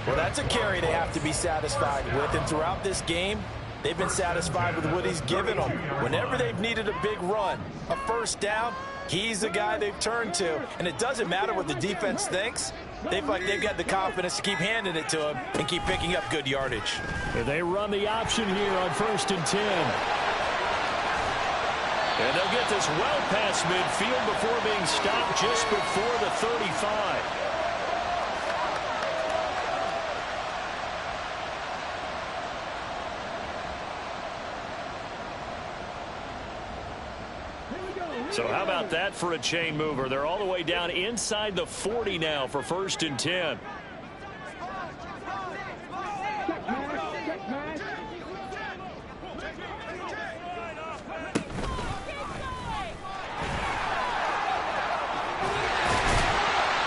Speaker 4: Well, that's a carry they have to be satisfied with, and throughout this game, they've been satisfied with what he's given them. Whenever they've needed a big run, a first down, he's the guy they've turned to. And it doesn't matter what the defense thinks. They've got the confidence to keep handing it to him and keep picking up good yardage.
Speaker 1: And they run the option here on 1st and 10.
Speaker 2: And they'll get this well past midfield before being stopped just before the 35. So how about that for a chain mover? They're all the way down inside the 40 now for 1st and 10.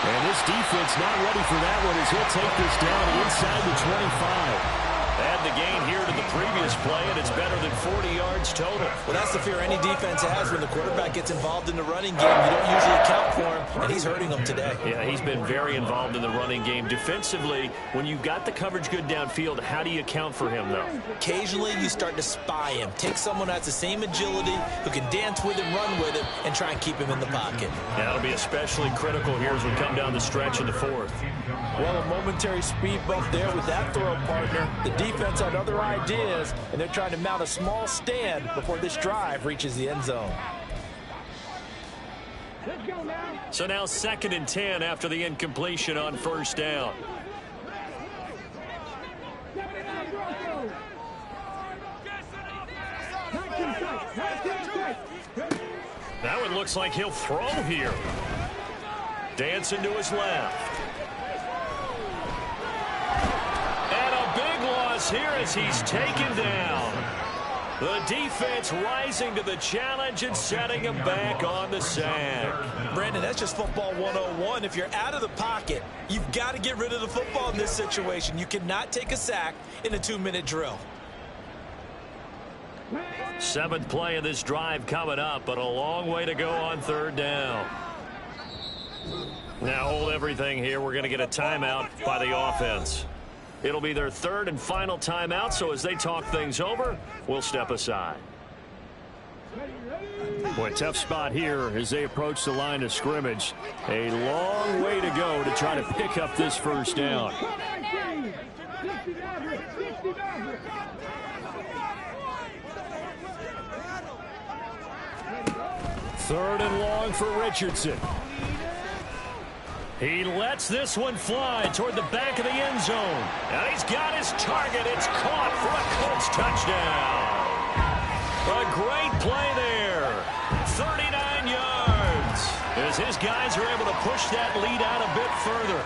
Speaker 1: And this defense not ready for that one as he'll take this down inside the 25.
Speaker 2: Add the gain here to the previous play, and it's better than 40 yards total.
Speaker 3: Well, that's the fear any defense has when the quarterback gets involved in the running game. You don't usually account for him, and he's hurting them today.
Speaker 2: Yeah, he's been very involved in the running game. Defensively, when you've got the coverage good downfield, how do you account for him, though?
Speaker 3: Occasionally, you start to spy him. Take someone who has the same agility, who can dance with him, run with him, and try and keep him in the pocket.
Speaker 2: That'll be especially critical here as we come down the stretch in the 4th.
Speaker 4: Well, a momentary speed bump there with that throw, partner. The defense had other ideas, and they're trying to mount a small stand before this drive reaches the end zone.
Speaker 2: So now 2nd and 10 after the incompletion on first down. That one looks like he'll throw here. Dancing to his left. And a big loss here as he's taken down. The defense rising to the challenge and setting him back on the sack.
Speaker 3: Brandon, that's just football 101. If you're out of the pocket, you've got to get rid of the football in this situation. You cannot take a sack in a 2-minute drill.
Speaker 2: 7th play of this drive coming up, but a long way to go on 3rd down. Now hold everything here. We're going to get a timeout by the offense. It'll be their 3rd and final timeout, so as they talk things over, we'll step aside.
Speaker 1: Boy, tough spot here as they approach the line of scrimmage. A long way to go to try to pick up this first down. 3rd and long for Richardson. He lets this one fly toward the back of the end zone. And he's got his target. It's caught for a Colts touchdown. A great play there. 39 yards. As his guys are able to push that lead out a bit further.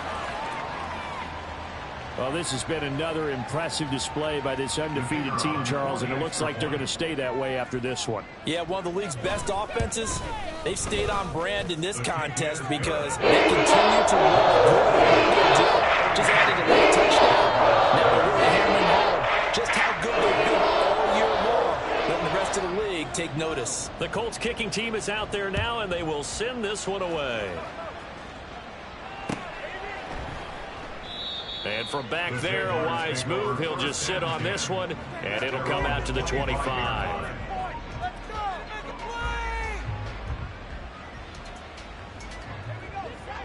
Speaker 1: Well, this has been another impressive display by this undefeated team, Charles, and it looks like they're going to stay that way after this one.
Speaker 4: Yeah, one of the league's best offenses. They've stayed on brand in this contest because they continue to look good at what they do. Just added a late touchdown. Now they're really hammering home just how good they've been all year long. Letting the rest of the league take notice.
Speaker 2: The Colts kicking team is out there now, and they will send this one away. And from back there, a wise move. He'll just sit on this one, and it'll come out to the 25.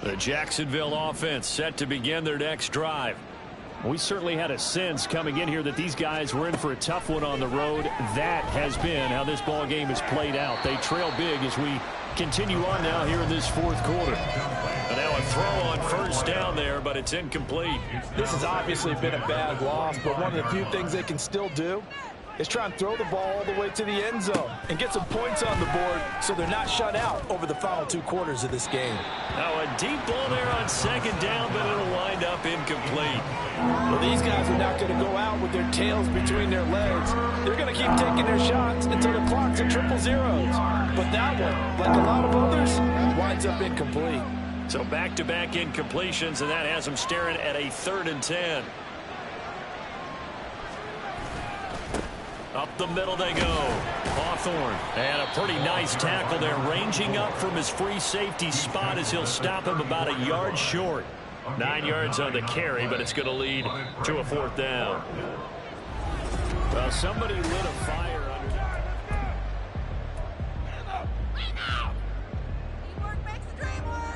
Speaker 2: The Jacksonville offense set to begin their next drive. We certainly had a sense coming in here that these guys were in for a tough one on the road. That has been how this ball game has played out. They trail big as we continue on now here in this 4th quarter. And now a throw on first down there, but it's incomplete.
Speaker 4: This has obviously been a bad loss, but one of the few things they can still do is try and throw the ball all the way to the end zone and get some points on the board so they're not shut out over the final 2 quarters of this game.
Speaker 2: Now a deep ball there on 2nd down, but it'll wind up incomplete.
Speaker 4: Well, these guys are not going to go out with their tails between their legs. They're going to keep taking their shots until the clock's at 000. But that one, like a lot of others, winds up incomplete.
Speaker 2: So back-to-back incompletions, and that has them staring at a 3rd and 10. Up the middle they go. Hawthorne. And a pretty nice tackle there, ranging up from his free safety spot as he'll stop him about a yard short. 9 yards on the carry, but it's going to lead to a 4th down.
Speaker 1: Well, somebody lit a fire.